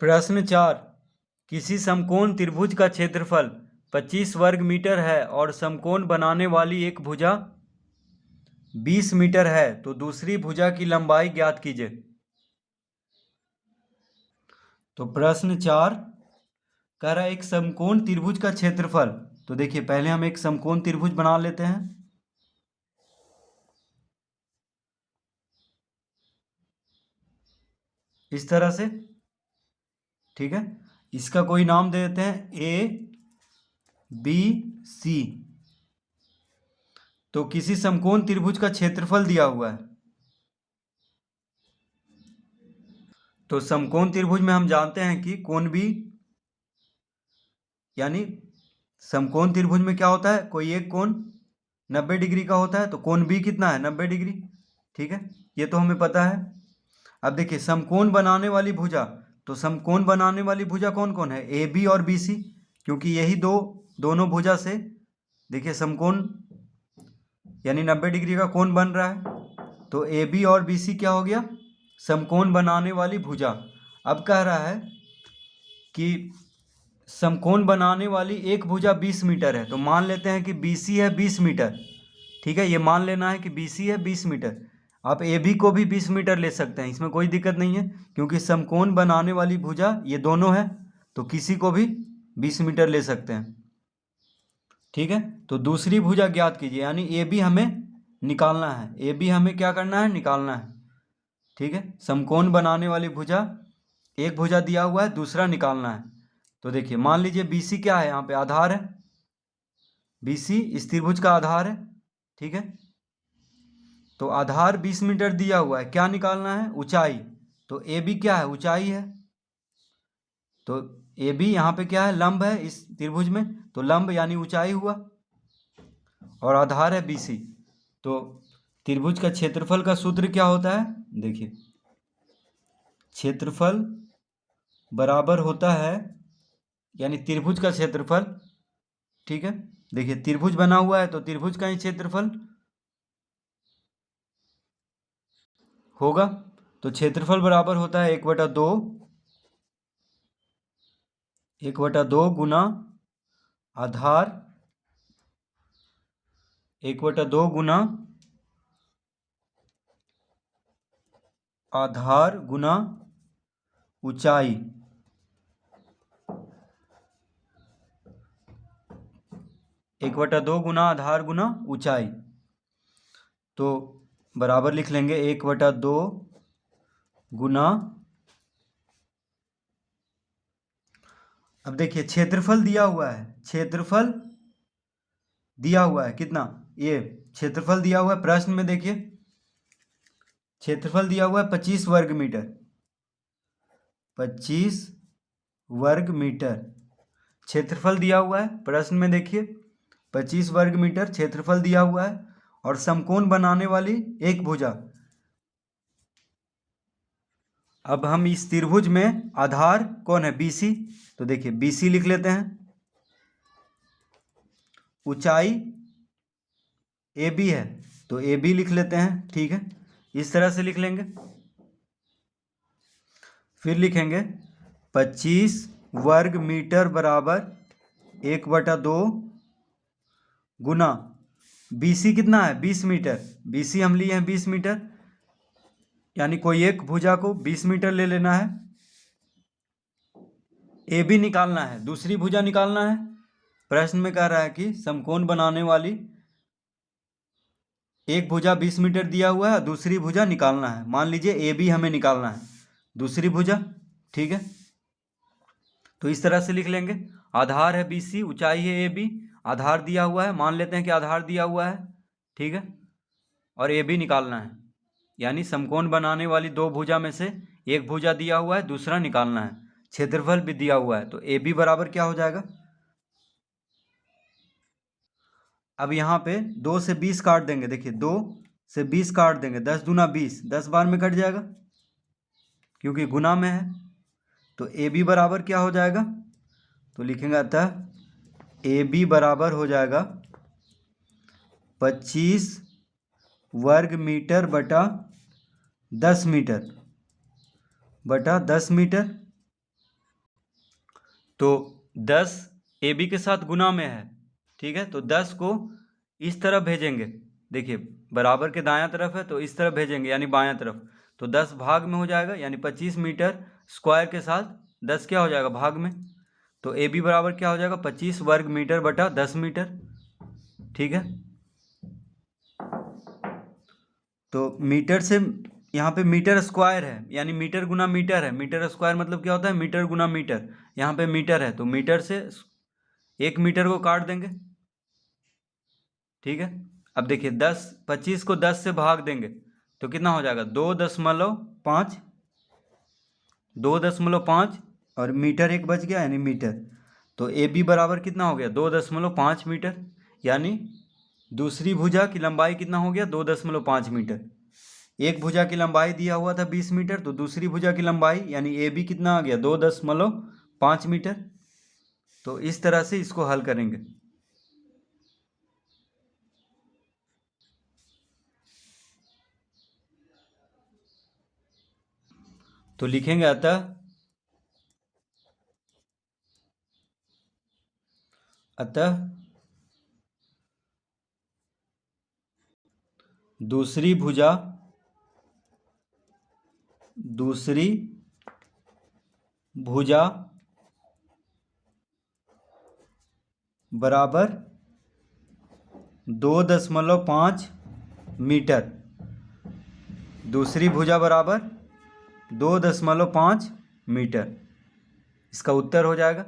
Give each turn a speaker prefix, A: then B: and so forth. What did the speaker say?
A: प्रश्न 4। किसी समकोण त्रिभुज का क्षेत्रफल 25 वर्ग मीटर है और समकोण बनाने वाली एक भुजा 20 मीटर है, तो दूसरी भुजा की लंबाई ज्ञात कीजिए। तो प्रश्न 4 कह रहा है एक समकोण त्रिभुज का क्षेत्रफल। तो देखिए, पहले हम एक समकोण त्रिभुज बना लेते हैं। इस तरह से, ठीक है। इसका कोई नाम दे देते हैं ए बी सी। तो किसी समकोण त्रिभुज का क्षेत्रफल दिया हुआ है। तो समकोण त्रिभुज में हम जानते हैं कि कोण बी, यानी समकोण त्रिभुज में क्या होता है, कोई एक कोण 90 डिग्री का होता है, तो कोण बी कितना है, 90 डिग्री। ठीक है, ये तो हमें पता है। अब देखिए, समकोण बनाने वाली भुजा, तो समकोण बनाने वाली भुजा कौन कौन है, ए बी और बी सी, क्योंकि यही दोनों भुजा से देखिए समकोण यानी 90 डिग्री का कोण बन रहा है। तो ए बी और बी सी क्या हो गया, समकोण बनाने वाली भुजा। अब कह रहा है कि समकोण बनाने वाली एक भुजा 20 मीटर है, तो मान लेते हैं कि बी सी है 20 मीटर। ठीक है, ये मान लेना है कि बी सी है 20 मीटर। आप ए बी को भी 20 मीटर ले सकते हैं, इसमें कोई दिक्कत नहीं है, क्योंकि समकोण बनाने वाली भुजा ये दोनों है, तो किसी को भी 20 मीटर ले सकते हैं। ठीक है, तो दूसरी भुजा ज्ञात कीजिए, यानी ए बी हमें निकालना है। ए बी हमें क्या करना है, निकालना है। ठीक है, समकोण बनाने वाली भुजा, एक भुजा दिया हुआ है, दूसरा निकालना है। तो देखिए, मान लीजिए बी सी क्या है, यहाँ पे आधार है। बी सी इस त्रिभुज का आधार है। ठीक है, तो आधार 20 मीटर दिया हुआ है, क्या निकालना है, ऊंचाई। तो ए बी क्या है, ऊंचाई है। तो ए बी यहाँ पे क्या है, लंब है इस त्रिभुज में, तो लंब यानी ऊंचाई हुआ, और आधार है बी सी। तो त्रिभुज का क्षेत्रफल का सूत्र क्या होता है, देखिए, क्षेत्रफल बराबर होता है, यानी त्रिभुज का क्षेत्रफल। ठीक है, देखिए त्रिभुज बना हुआ है, तो त्रिभुज का ही क्षेत्रफल होगा। तो क्षेत्रफल बराबर होता है 1/2 गुना आधार 1/2 गुना आधार गुना ऊंचाई। 1/2 गुना आधार गुना ऊंचाई, तो बराबर लिख लेंगे 1/2 गुना। अब देखिए, क्षेत्रफल दिया हुआ है, क्षेत्रफल दिया हुआ है कितना, ये क्षेत्रफल दिया हुआ है प्रश्न में। देखिए, क्षेत्रफल दिया हुआ है 25 वर्ग मीटर। 25 वर्ग मीटर क्षेत्रफल दिया हुआ है प्रश्न में। देखिए, 25 वर्ग मीटर क्षेत्रफल दिया हुआ है, और समकोण बनाने वाली एक भुजा। अब हम इस त्रिभुज में आधार कौन है, बी सी। तो देखिए, बी सी लिख लेते हैं। ऊंचाई ए बी है, तो ए बी लिख लेते हैं। ठीक है, इस तरह से लिख लेंगे। फिर लिखेंगे 25 वर्ग मीटर बराबर 1/2 गुना बी सी कितना है, 20 मीटर। बी सी हम लिए हैं 20 मीटर, यानी कोई एक भुजा को 20 मीटर ले लेना है। ए बी निकालना है, दूसरी भुजा निकालना है। प्रश्न में कह रहा है कि समकोण बनाने वाली एक भुजा 20 मीटर दिया हुआ है, दूसरी भुजा निकालना है। मान लीजिए ए बी हमें निकालना है, दूसरी भुजा। ठीक है, तो इस तरह से लिख लेंगे। आधार है बी सी, ऊंचाई है ए बी, आधार दिया हुआ है, मान लेते हैं कि आधार दिया हुआ है। ठीक है, और ए बी निकालना है, यानी समकोण बनाने वाली दो भुजा में से एक भुजा दिया हुआ है, दूसरा निकालना है। क्षेत्रफल भी दिया हुआ है, तो ए बी बराबर क्या हो जाएगा। अब यहाँ पे 2 से 20 काट देंगे। देखिए, 2 से 20 काट देंगे, 10 दूना 20, 10 बार में कट जाएगा, क्योंकि गुना में है। तो ए बी बराबर क्या हो जाएगा, तो लिखेंगे, अतः ए बी बराबर हो जाएगा 25 वर्ग मीटर बटा 10 मीटर। तो 10 ए बी के साथ गुना में है, ठीक है, तो 10 को इस तरफ भेजेंगे। देखिए बराबर के दायां तरफ है तो इस तरफ भेजेंगे यानी बायां तरफ, तो 10 भाग में हो जाएगा यानी 25 मीटर स्क्वायर के साथ 10 क्या हो जाएगा भाग में, तो ए बी बराबर क्या हो जाएगा 25 वर्ग मीटर बटा 10 मीटर, ठीक है। तो मीटर से यहाँ पे मीटर स्क्वायर है यानी मीटर गुना मीटर है, मीटर स्क्वायर मतलब क्या होता है मीटर गुना मीटर, यहाँ पे मीटर है तो मीटर से 1 मीटर को काट देंगे, ठीक है। अब देखिए 25 को 10 से भाग देंगे तो कितना हो जाएगा 2.5, 2.5 और मीटर एक बच गया यानी मीटर, तो ए बी बराबर कितना हो गया 2.5 मीटर, यानी दूसरी भुजा की लंबाई कितना हो गया 2.5 मीटर। एक भुजा की लंबाई दिया हुआ था 20 मीटर, तो दूसरी भुजा की लंबाई यानी ए बी कितना आ गया 2.5 मीटर। तो इस तरह से इसको हल करेंगे। तो लिखेंगे अतः दूसरी भुजा बराबर 2.5 मीटर, दूसरी भुजा बराबर 2.5 मीटर, इसका उत्तर हो जाएगा।